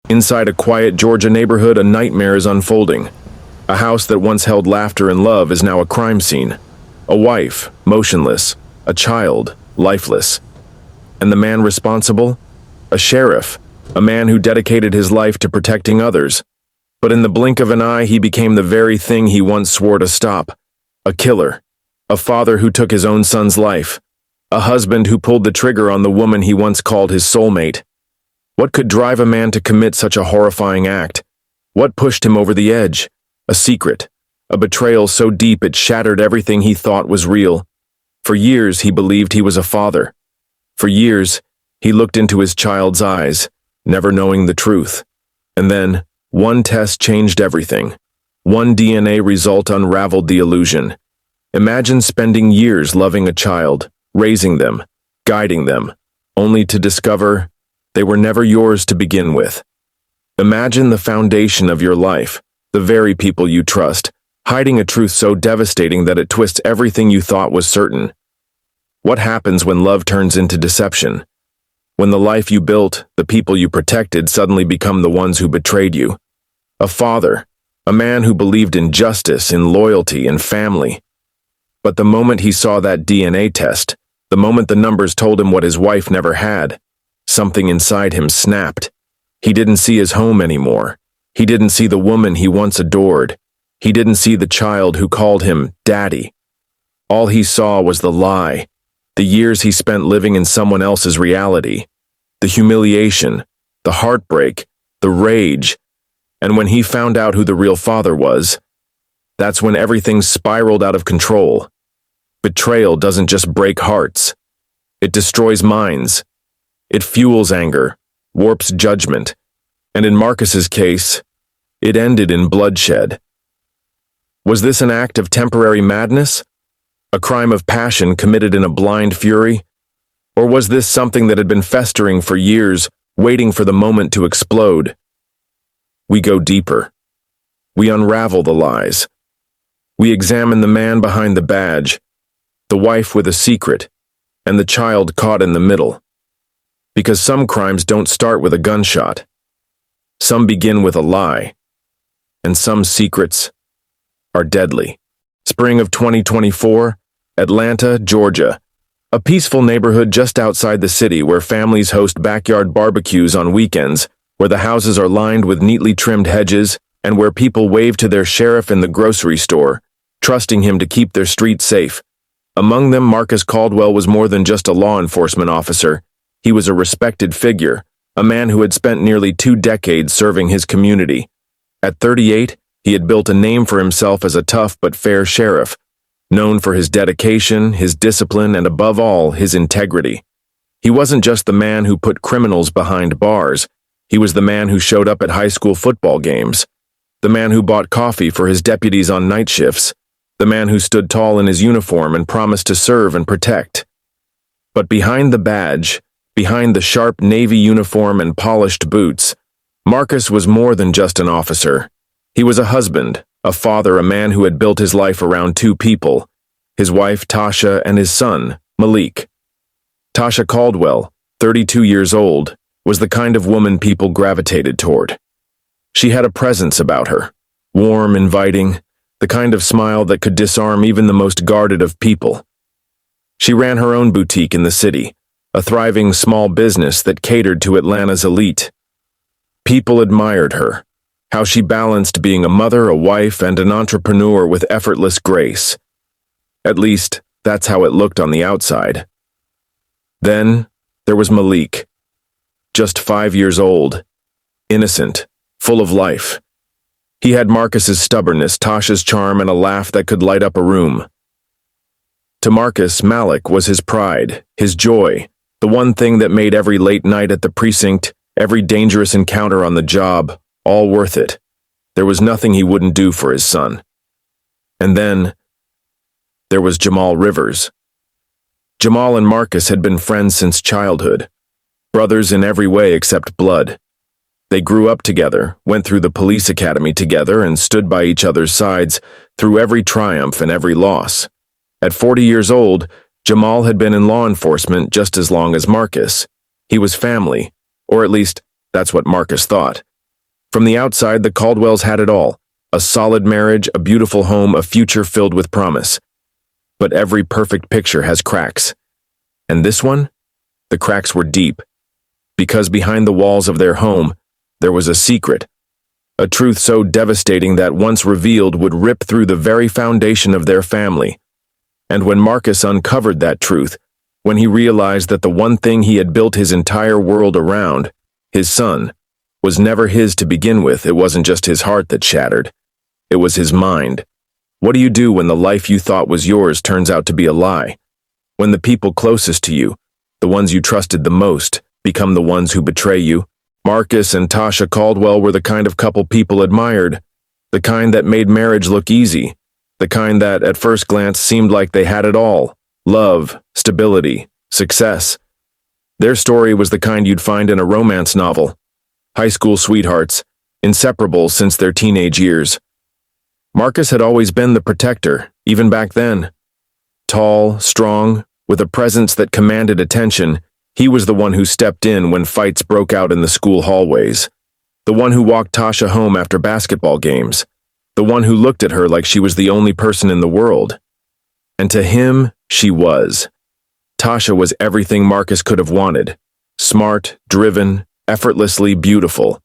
Inside a quiet Georgia neighborhood, a nightmare is unfolding. A house that once held laughter and love is now a crime scene. A wife, motionless. A child, lifeless. And the man responsible? A sheriff, a man who dedicated his life to protecting others. But in the blink of an eye, he became the very thing he once swore to stop. A killer. A father who took his own son's life. A husband who pulled the trigger on the woman he once called his soulmate. What could drive a man to commit such a horrifying act? What pushed him over the edge? A secret. A betrayal so deep it shattered everything he thought was real. For years, he believed he was a father. For years, he looked into his child's eyes, never knowing the truth. And then, one test changed everything. One DNA result unraveled the illusion. Imagine spending years loving a child, raising them, guiding them, only to discover they were never yours to begin with. Imagine the foundation of your life, the very people you trust, hiding a truth so devastating that it twists everything you thought was certain. What happens when love turns into deception? When the life you built, the people you protected, suddenly become the ones who betrayed you? A father, a man who believed in justice, in loyalty, in family. But the moment he saw that DNA test, the moment the numbers told him what his wife never had, something inside him snapped. He didn't see his home anymore. He didn't see the woman he once adored. He didn't see the child who called him Daddy. All he saw was the lie, the years he spent living in someone else's reality, the humiliation, the heartbreak, the rage. And when he found out who the real father was, that's when everything spiraled out of control. Betrayal doesn't just break hearts. It destroys minds. It fuels anger, warps judgment, and in Marcus's case, it ended in bloodshed. Was this an act of temporary madness? A crime of passion committed in a blind fury? Or was this something that had been festering for years, waiting for the moment to explode? We go deeper. We unravel the lies. We examine the man behind the badge, the wife with a secret, and the child caught in the middle. Because some crimes don't start with a gunshot. Some begin with a lie. And some secrets are deadly. Spring of 2024, Atlanta, Georgia. A peaceful neighborhood just outside the city where families host backyard barbecues on weekends, where the houses are lined with neatly trimmed hedges, and where people wave to their sheriff in the grocery store, trusting him to keep their streets safe. Among them, Marcus Caldwell was more than just a law enforcement officer. He was a respected figure, a man who had spent nearly 2 decades serving his community. At 38, he had built a name for himself as a tough but fair sheriff, known for his dedication, his discipline, and above all, his integrity. He wasn't just the man who put criminals behind bars. He was the man who showed up at high school football games, the man who bought coffee for his deputies on night shifts, the man who stood tall in his uniform and promised to serve and protect. But behind the badge, behind the sharp navy uniform and polished boots, Marcus was more than just an officer. He was a husband, a father, a man who had built his life around 2 people, his wife Tasha and his son, Malik. Tasha Caldwell, 32 years old, was the kind of woman people gravitated toward. She had a presence about her, warm, inviting, the kind of smile that could disarm even the most guarded of people. She ran her own boutique in the city, a thriving small business that catered to Atlanta's elite. People admired her, how she balanced being a mother, a wife, and an entrepreneur with effortless grace. At least, that's how it looked on the outside. Then, there was Malik. Just 5 years old, innocent, full of life. He had Marcus's stubbornness, Tasha's charm, and a laugh that could light up a room. To Marcus, Malik was his pride, his joy, the one thing that made every late night at the precinct, every dangerous encounter on the job, all worth it. There was nothing he wouldn't do for his son. And then, there was Jamal Rivers. Jamal and Marcus had been friends since childhood, brothers in every way except blood. They grew up together, went through the police academy together, and stood by each other's sides through every triumph and every loss. At 40 years old, Jamal had been in law enforcement just as long as Marcus. He was family, or at least, that's what Marcus thought. From the outside, the Caldwells had it all: a solid marriage, a beautiful home, a future filled with promise. But every perfect picture has cracks. And this one? The cracks were deep. Because behind the walls of their home, there was a secret. A truth so devastating that, once revealed, would rip through the very foundation of their family. And when Marcus uncovered that truth, when he realized that the one thing he had built his entire world around, his son, was never his to begin with, it wasn't just his heart that shattered. It was his mind. What do you do when the life you thought was yours turns out to be a lie? When the people closest to you, the ones you trusted the most, become the ones who betray you? Marcus and Tasha Caldwell were the kind of couple people admired, the kind that made marriage look easy, the kind that at first glance seemed like they had it all: love, stability, success. Their story was the kind you'd find in a romance novel. High school sweethearts, inseparable since their teenage years. Marcus had always been the protector, even back then. Tall, strong, with a presence that commanded attention, he was the one who stepped in when fights broke out in the school hallways. The one who walked Tasha home after basketball games. The one who looked at her like she was the only person in the world. And to him, she was. Tasha was everything Marcus could have wanted. Smart, driven, effortlessly beautiful.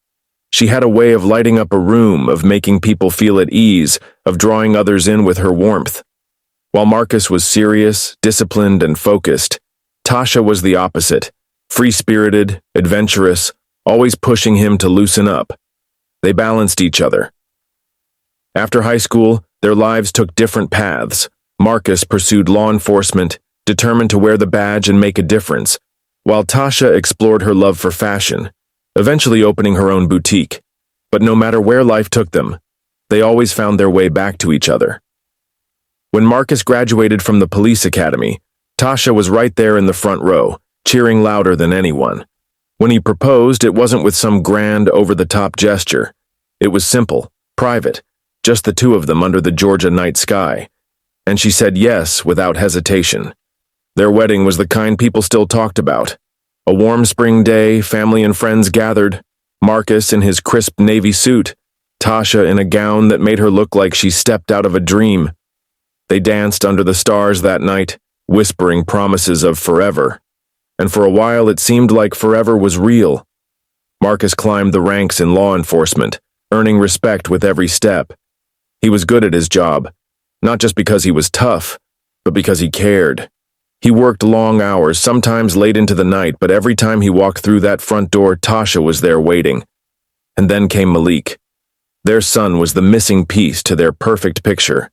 She had a way of lighting up a room, of making people feel at ease, of drawing others in with her warmth. While Marcus was serious, disciplined, and focused, Tasha was the opposite: free-spirited, adventurous, always pushing him to loosen up. They balanced each other. After high school, their lives took different paths. Marcus pursued law enforcement, determined to wear the badge and make a difference, while Tasha explored her love for fashion, eventually opening her own boutique. But no matter where life took them, they always found their way back to each other. When Marcus graduated from the police academy, Tasha was right there in the front row, cheering louder than anyone. When he proposed, it wasn't with some grand, over-the-top gesture. It was simple, private, just the two of them under the Georgia night sky. And she said yes without hesitation. Their wedding was the kind people still talked about. A warm spring day, family and friends gathered, Marcus in his crisp navy suit, Tasha in a gown that made her look like she stepped out of a dream. They danced under the stars that night, whispering promises of forever. And for a while it seemed like forever was real. Marcus climbed the ranks in law enforcement, earning respect with every step. He was good at his job, not just because he was tough, but because he cared. He worked long hours, sometimes late into the night, but every time he walked through that front door, Tasha was there waiting. And then came Malik. Their son was the missing piece to their perfect picture.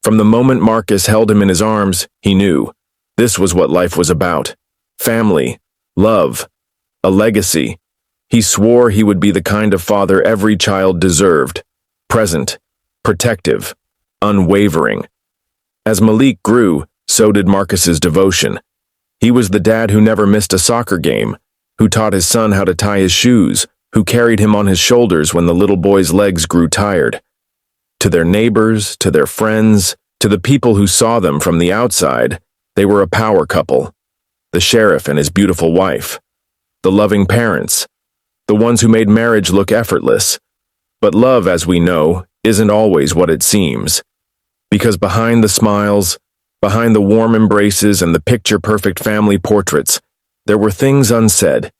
From the moment Marcus held him in his arms, he knew this was what life was about: family, love, a legacy. He swore he would be the kind of father every child deserved: present, protective, unwavering. As Malik grew, so did Marcus's devotion. He was the dad who never missed a soccer game, who taught his son how to tie his shoes, who carried him on his shoulders when the little boy's legs grew tired. To their neighbors, to their friends, to the people who saw them from the outside, they were a power couple. The sheriff and his beautiful wife. The loving parents. The ones who made marriage look effortless. But love, as we know, isn't always what it seems. Because behind the smiles, behind the warm embraces and the picture-perfect family portraits, there were things unsaid.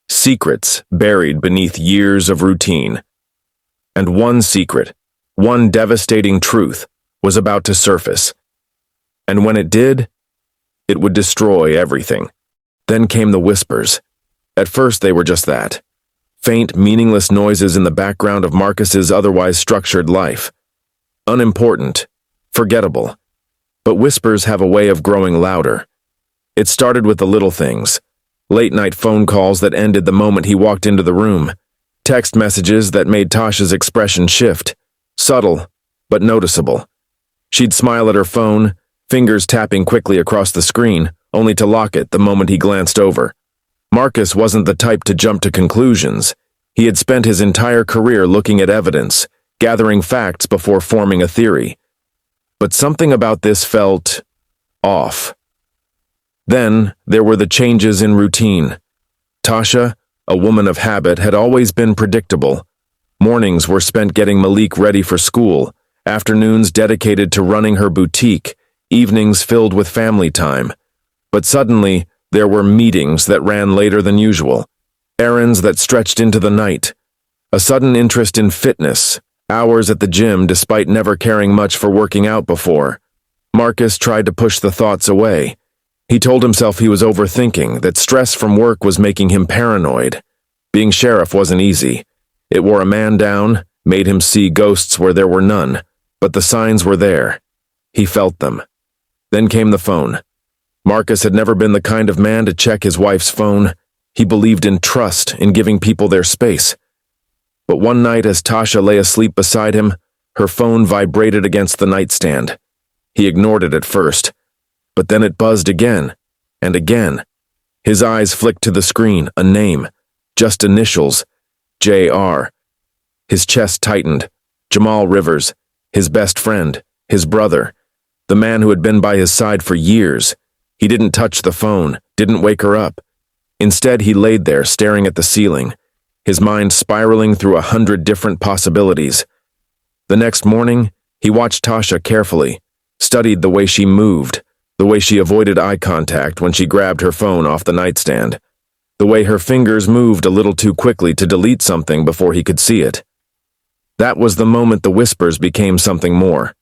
Secrets buried beneath years of routine. And one secret, one devastating truth, was about to surface. And when it did, it would destroy everything. Then came the whispers. At first they were just that. Faint, meaningless noises in the background of Marcus's otherwise structured life. Unimportant, forgettable. But whispers have a way of growing louder. It started with the little things. Late-night phone calls that ended the moment he walked into the room. Text messages that made Tasha's expression shift. Subtle, but noticeable. She'd smile at her phone, fingers tapping quickly across the screen, only to lock it the moment he glanced over. Marcus wasn't the type to jump to conclusions. He had spent his entire career looking at evidence, gathering facts before forming a theory. But something about this felt off. Then there were the changes in routine. Tasha, a woman of habit, had always been predictable. Mornings were spent getting Malik ready for school, afternoons dedicated to running her boutique, evenings filled with family time. But suddenly, there were meetings that ran later than usual, errands that stretched into the night, a sudden interest in fitness, hours at the gym despite never caring much for working out before. Marcus tried to push the thoughts away. He told himself he was overthinking, that stress from work was making him paranoid. Being sheriff wasn't easy. It wore a man down, made him see ghosts where there were none, but the signs were there. He felt them. Then came the phone. Marcus had never been the kind of man to check his wife's phone. He believed in trust, in giving people their space. But one night as Tasha lay asleep beside him, her phone vibrated against the nightstand. He ignored it at first, but then it buzzed again, and again. His eyes flicked to the screen, a name, just initials, J.R. His chest tightened. Jamal Rivers, his best friend, his brother, the man who had been by his side for years. He didn't touch the phone, didn't wake her up. Instead, he laid there staring at the ceiling, his mind spiraling through 100 different possibilities. The next morning, he watched Tasha carefully, studied the way she moved, the way she avoided eye contact when she grabbed her phone off the nightstand, the way her fingers moved a little too quickly to delete something before he could see it. That was the moment the whispers became something more.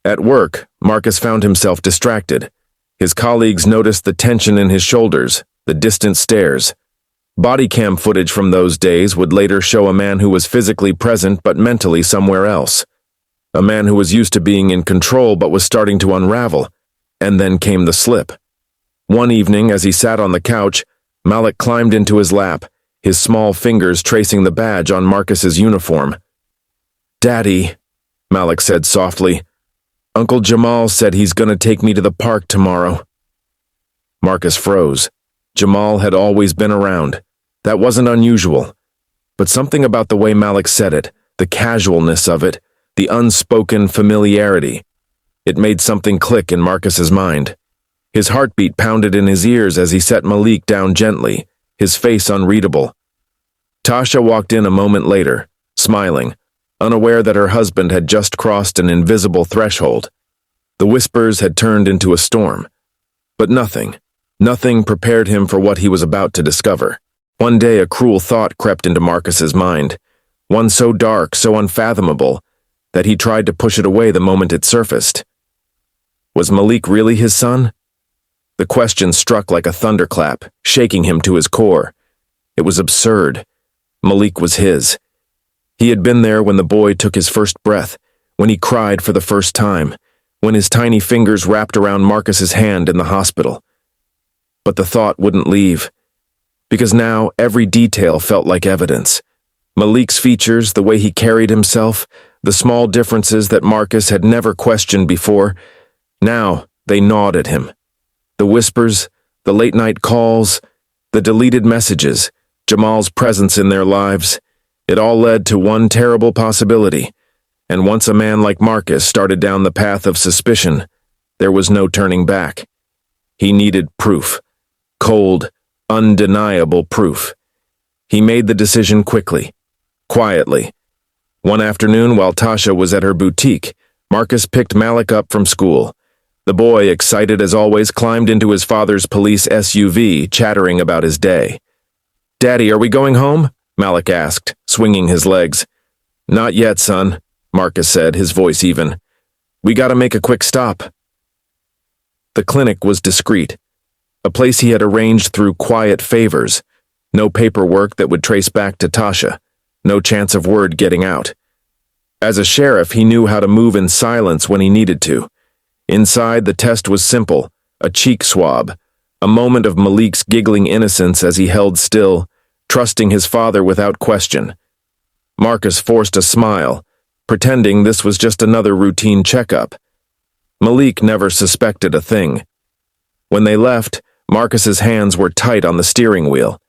At work, Marcus found himself distracted. His colleagues noticed the tension in his shoulders, the distant stares. Body cam footage from those days would later show a man who was physically present but mentally somewhere else. A man who was used to being in control but was starting to unravel. And then came the slip. One evening, as he sat on the couch, Malik climbed into his lap, his small fingers tracing the badge on Marcus's uniform. "Daddy," Malik said softly, "Uncle Jamal said he's gonna take me to the park tomorrow." Marcus froze. Jamal had always been around. That wasn't unusual. But something about the way Malik said it, the casualness of it, the unspoken familiarity, it made something click in Marcus's mind. His heartbeat pounded in his ears as he set Malik down gently, his face unreadable. Tasha walked in a moment later, smiling, unaware that her husband had just crossed an invisible threshold. The whispers had turned into a storm. But nothing prepared him for what he was about to discover. One day a cruel thought crept into Marcus's mind, one so dark, so unfathomable, that he tried to push it away the moment it surfaced. Was Malik really his son? The question struck like a thunderclap, shaking him to his core. It was absurd. Malik was his. He had been there when the boy took his first breath, when he cried for the first time, when his tiny fingers wrapped around Marcus's hand in the hospital. But the thought wouldn't leave, because now every detail felt like evidence. Malik's features, the way he carried himself, the small differences that Marcus had never questioned before, now they gnawed at him. The whispers, the late-night calls, the deleted messages, Jamal's presence in their lives, it all led to one terrible possibility. And once a man like Marcus started down the path of suspicion, there was no turning back. He needed proof. Cold, undeniable proof. He made the decision quickly, quietly. One afternoon, while Tasha was at her boutique, Marcus picked Malik up from school. The boy, excited as always, climbed into his father's police SUV, chattering about his day. "Daddy, are we going home?" Malik asked, swinging his legs. "Not yet, son," Marcus said, his voice even. "We gotta make a quick stop." The clinic was discreet, a place he had arranged through quiet favors, no paperwork that would trace back to Tasha, no chance of word getting out. As a sheriff, he knew how to move in silence when he needed to. Inside, the test was simple, a cheek swab, a moment of Malik's giggling innocence as he held still, trusting his father without question. Marcus forced a smile, pretending this was just another routine checkup. Malik never suspected a thing. When they left, Marcus's hands were tight on the steering wheel.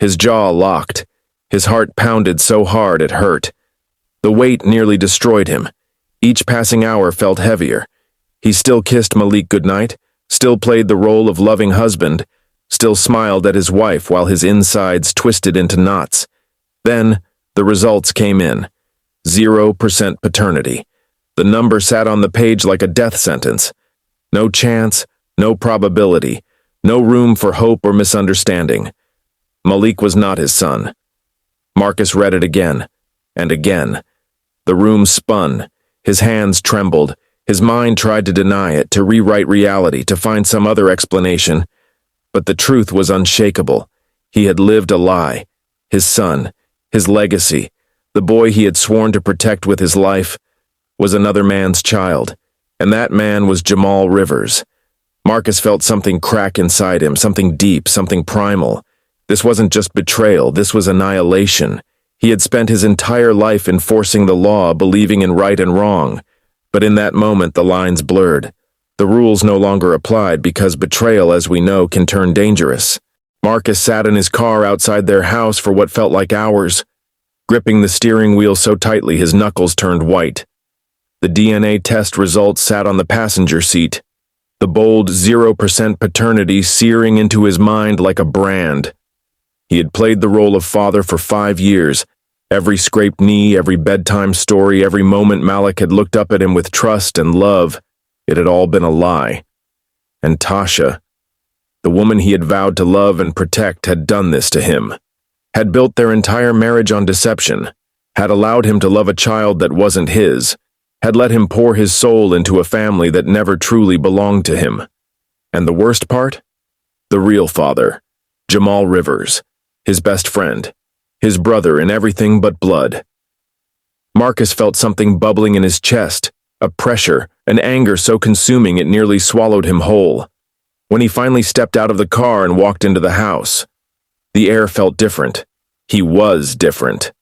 His jaw locked. His heart pounded so hard it hurt. The weight nearly destroyed him. Each passing hour felt heavier. He still kissed Malik goodnight, still played the role of loving husband, still smiled at his wife while his insides twisted into knots. Then, The results came in. 0% paternity. The number sat on the page like a death sentence. No chance, no probability, no room for hope or misunderstanding. Malik was not his son. Marcus read it again, and again. The room spun. His hands trembled. His mind tried to deny it, to rewrite reality, to find some other explanation. But the truth was unshakable. He had lived a lie. His son, his legacy, the boy he had sworn to protect with his life, was another man's child, and that man was Jamal Rivers. Marcus felt something crack inside him, something deep, something primal. This wasn't just betrayal, this was annihilation. He had spent his entire life enforcing the law, believing in right and wrong. But in that moment, the lines blurred. The rules no longer applied because betrayal, as we know, can turn dangerous. Marcus sat in his car outside their house for what felt like hours, gripping the steering wheel so tightly his knuckles turned white. The DNA test results sat on the passenger seat, the bold 0% paternity searing into his mind like a brand. He had played the role of father for 5 years. Every scraped knee, every bedtime story, every moment Malik had looked up at him with trust and love, it had all been a lie. And Tasha, the woman he had vowed to love and protect, had done this to him, had built their entire marriage on deception, had allowed him to love a child that wasn't his, had let him pour his soul into a family that never truly belonged to him. And the worst part? The real father, Jamal Rivers, his best friend, his brother in everything but blood. Marcus felt something bubbling in his chest, a pressure, an anger so consuming it nearly swallowed him whole. When he finally stepped out of the car and walked into the house, the air felt different. He was different.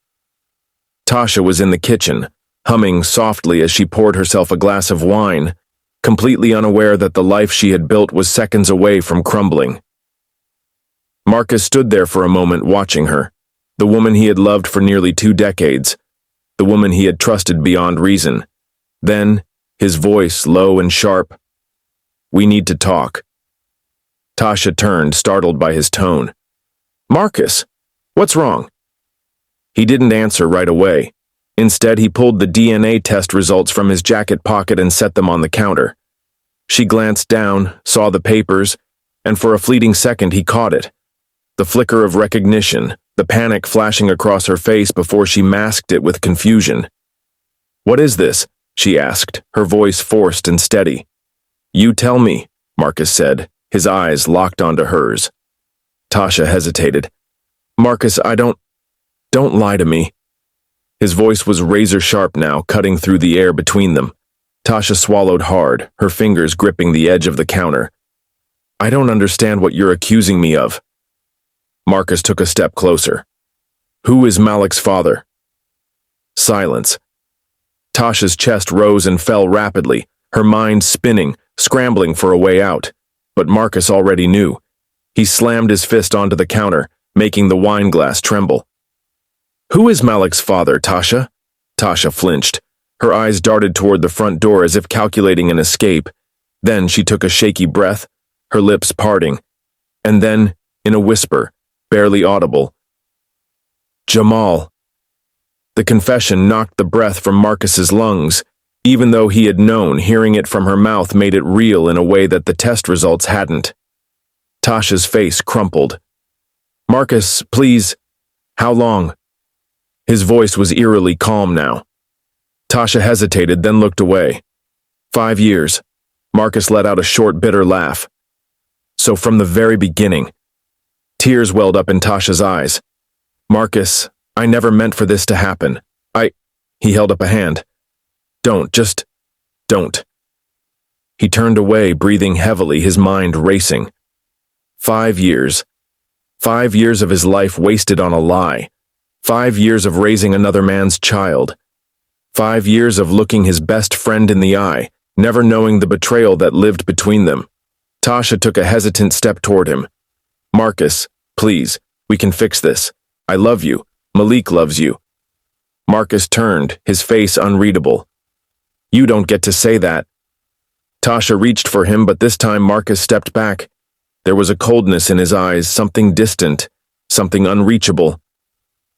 Tasha was in the kitchen, humming softly as she poured herself a glass of wine, completely unaware that the life she had built was seconds away from crumbling. Marcus stood there for a moment watching her, the woman he had loved for nearly 2 decades, the woman he had trusted beyond reason. Then, his voice low and sharp, "We need to talk." Tasha turned, startled by his tone. "Marcus, what's wrong?" He didn't answer right away. Instead, he pulled the DNA test results from his jacket pocket and set them on the counter. She glanced down, saw the papers, and for a fleeting second he caught it. The flicker of recognition, the panic flashing across her face before she masked it with confusion. "What is this?" she asked, her voice forced and steady. "You tell me," Marcus said, his eyes locked onto hers. Tasha hesitated. "Marcus, don't lie to me." His voice was razor-sharp now, cutting through the air between them. Tasha swallowed hard, her fingers gripping the edge of the counter. "I don't understand what you're accusing me of." Marcus took a step closer. "Who is Malik's father?" Silence. Tasha's chest rose and fell rapidly, her mind spinning, scrambling for a way out. But Marcus already knew. He slammed his fist onto the counter, making the wine glass tremble. "Who is Malik's father, Tasha?" Tasha flinched. Her eyes darted toward the front door as if calculating an escape. Then she took a shaky breath, her lips parting. And then, in a whisper, barely audible, "Jamal." The confession knocked the breath from Marcus's lungs. Even though he had known, hearing it from her mouth made it real in a way that the test results hadn't. Tasha's face crumpled. "Marcus, please. How long?" His voice was eerily calm now. Tasha hesitated, then looked away. 5 years. Marcus let out a short, bitter laugh. "So from the very beginning." Tears welled up in Tasha's eyes. "Marcus, I never meant for this to happen. He held up a hand. Just don't." He turned away, breathing heavily, his mind racing. 5 years. 5 years of his life wasted on a lie. 5 years of raising another man's child. 5 years of looking his best friend in the eye, never knowing the betrayal that lived between them. Tasha took a hesitant step toward him. "Marcus, please, we can fix this. I love you. Malik loves you." Marcus turned, his face unreadable. "You don't get to say that." Tasha reached for him, but this time Marcus stepped back. There was a coldness in his eyes, something distant, something unreachable.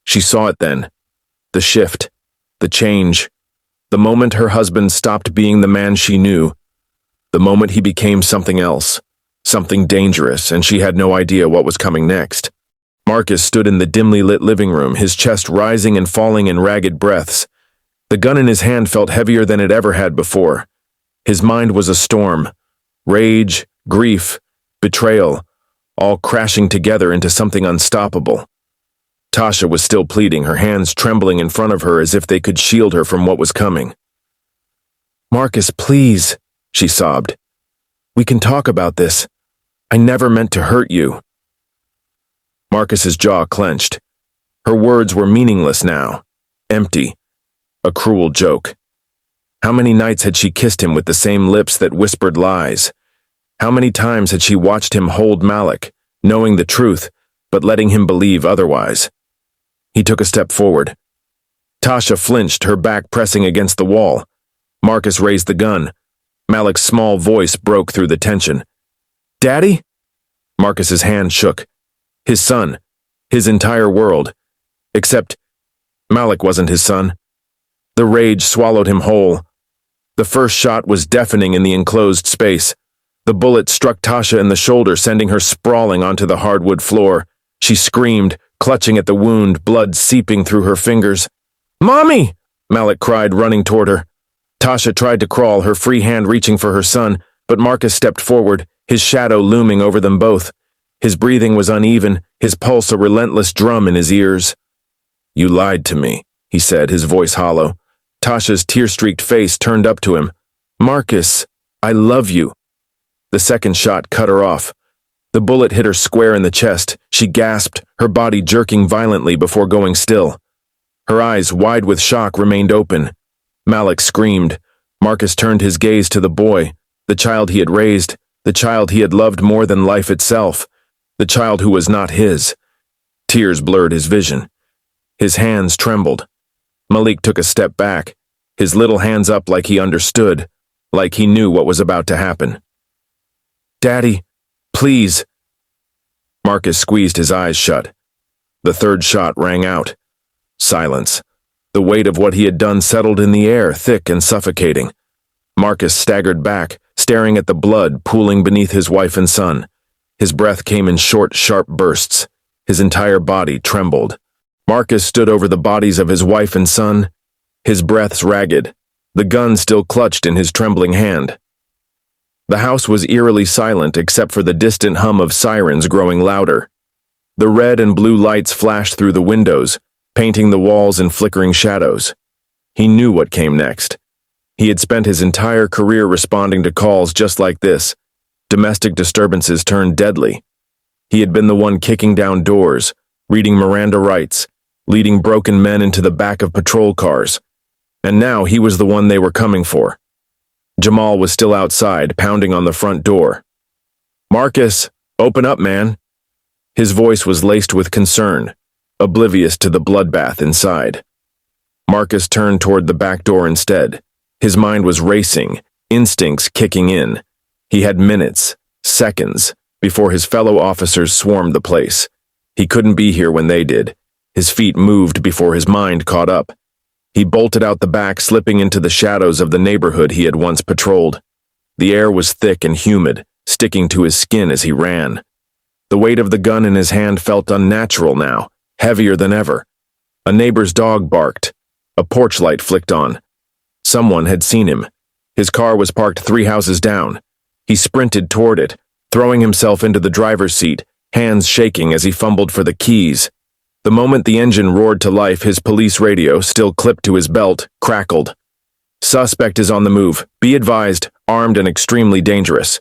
She saw it then. The shift. The change. The moment her husband stopped being the man she knew. The moment he became something else. Something dangerous, and she had no idea what was coming next. Marcus stood in the dimly lit living room, his chest rising and falling in ragged breaths. The gun in his hand felt heavier than it ever had before. His mind was a storm. Rage, grief, betrayal, all crashing together into something unstoppable. Tasha was still pleading, her hands trembling in front of her as if they could shield her from what was coming. "Marcus, please," she sobbed. "We can talk about this. I never meant to hurt you." Marcus's jaw clenched. Her words were meaningless now, empty, a cruel joke. How many nights had she kissed him with the same lips that whispered lies? How many times had she watched him hold Malik, knowing the truth, but letting him believe otherwise? He took a step forward. Tasha flinched, her back pressing against the wall. Marcus raised the gun. Malik's small voice broke through the tension. "Daddy?" Marcus's hand shook. His son. His entire world. Except Malik wasn't his son. The rage swallowed him whole. The first shot was deafening in the enclosed space. The bullet struck Tasha in the shoulder, sending her sprawling onto the hardwood floor. She screamed, clutching at the wound, blood seeping through her fingers. "Mommy!" Malik cried, running toward her. Tasha tried to crawl, her free hand reaching for her son, but Marcus stepped forward, his shadow looming over them both. His breathing was uneven, his pulse a relentless drum in his ears. "You lied to me," he said, his voice hollow. Tasha's tear-streaked face turned up to him. "Marcus, I love you." The second shot cut her off. The bullet hit her square in the chest. She gasped, her body jerking violently before going still. Her eyes, wide with shock, remained open. Malik screamed. Marcus turned his gaze to the boy, the child he had raised, the child he had loved more than life itself, the child who was not his. Tears blurred his vision. His hands trembled. Malik took a step back, his little hands up like he understood, like he knew what was about to happen. "Daddy, please." Marcus squeezed his eyes shut. The third shot rang out. Silence. The weight of what he had done settled in the air, thick and suffocating. Marcus staggered back, staring at the blood pooling beneath his wife and son. His breath came in short, sharp bursts. His entire body trembled. Marcus stood over the bodies of his wife and son, his breaths ragged, the gun still clutched in his trembling hand. The house was eerily silent except for the distant hum of sirens growing louder. The red and blue lights flashed through the windows, painting the walls in flickering shadows. He knew what came next. He had spent his entire career responding to calls just like this. Domestic disturbances turned deadly. He had been the one kicking down doors, reading Miranda rights, leading broken men into the back of patrol cars. And now he was the one they were coming for. Jamal was still outside, pounding on the front door. "Marcus, open up, man." His voice was laced with concern, oblivious to the bloodbath inside. Marcus turned toward the back door instead. His mind was racing, instincts kicking in. He had minutes, seconds, before his fellow officers swarmed the place. He couldn't be here when they did. His feet moved before his mind caught up. He bolted out the back, slipping into the shadows of the neighborhood he had once patrolled. The air was thick and humid, sticking to his skin as he ran. The weight of the gun in his hand felt unnatural now, heavier than ever. A neighbor's dog barked. A porch light flicked on. Someone had seen him. His car was parked 3 houses down. He sprinted toward it, throwing himself into the driver's seat, hands shaking as he fumbled for the keys. The moment the engine roared to life, his police radio, still clipped to his belt, crackled. "Suspect is on the move. Be advised, armed and extremely dangerous."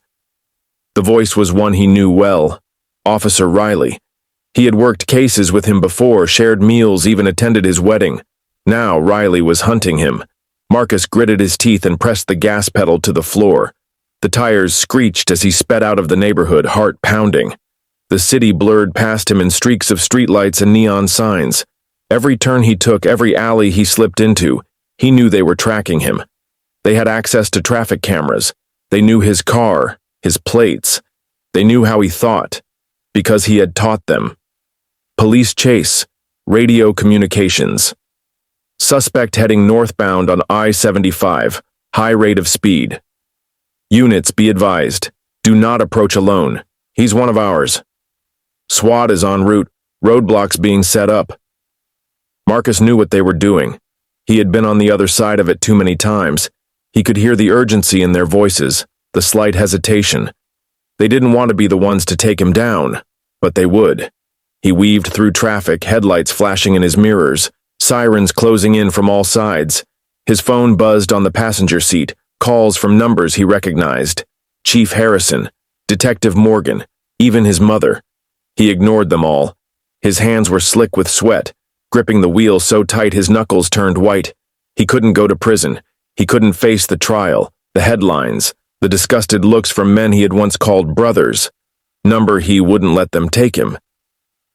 The voice was one he knew well, Officer Riley. He had worked cases with him before, shared meals, even attended his wedding. Now Riley was hunting him. Marcus gritted his teeth and pressed the gas pedal to the floor. The tires screeched as he sped out of the neighborhood, heart pounding. The city blurred past him in streaks of streetlights and neon signs. Every turn he took, every alley he slipped into, he knew they were tracking him. They had access to traffic cameras. They knew his car, his plates. They knew how he thought, because he had taught them. Police chase, radio communications. Suspect heading northbound on I-75. High rate of speed. Units, be advised. Do not approach alone. He's one of ours. SWAT is en route. Roadblocks being set up. Marcus knew what they were doing. He had been on the other side of it too many times. He could hear the urgency in their voices, the slight hesitation. They didn't want to be the ones to take him down, but they would. He weaved through traffic, headlights flashing in his mirrors, sirens closing in from all sides. His phone buzzed on the passenger seat, calls from numbers he recognized. Chief Harrison, Detective Morgan, even his mother. He ignored them all. His hands were slick with sweat, gripping the wheel so tight his knuckles turned white. He couldn't go to prison. He couldn't face the trial, the headlines, the disgusted looks from men he had once called brothers. Number he wouldn't let them take him.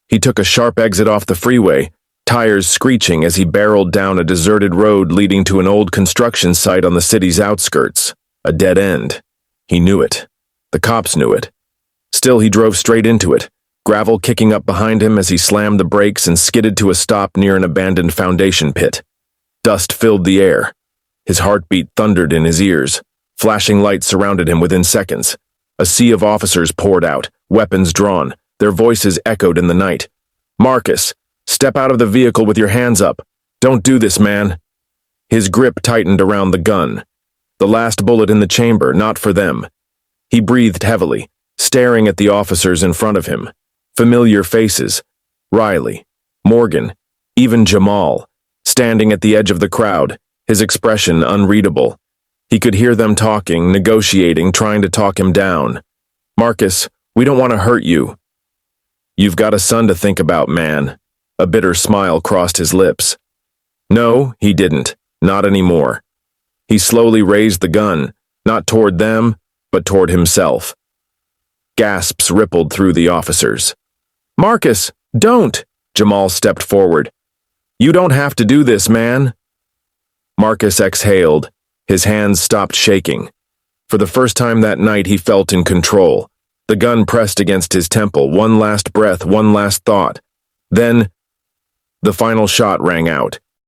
He took a sharp exit off the freeway, tires screeching as he barreled down a deserted road leading to an old construction site on the city's outskirts. A dead end. He knew it. The cops knew it. Still, he drove straight into it, gravel kicking up behind him as he slammed the brakes and skidded to a stop near an abandoned foundation pit. Dust filled the air. His heartbeat thundered in his ears. Flashing lights surrounded him within seconds. A sea of officers poured out, weapons drawn. Their voices echoed in the night. "Marcus, step out of the vehicle with your hands up. Don't do this, man." His grip tightened around the gun. The last bullet in the chamber, not for them. He breathed heavily, staring at the officers in front of him. Familiar faces. Riley, Morgan, even Jamal, standing at the edge of the crowd, his expression unreadable. He could hear them talking, negotiating, trying to talk him down. "Marcus, we don't want to hurt you." "You've got a son to think about, man." A bitter smile crossed his lips. No, he didn't. Not anymore. He slowly raised the gun, not toward them, but toward himself. Gasps rippled through the officers. "Marcus, don't!" Jamal stepped forward. "You don't have to do this, man." Marcus exhaled. His hands stopped shaking. For the first time that night, he felt in control. The gun pressed against his temple, one last breath, one last thought. Then, the final shot rang out.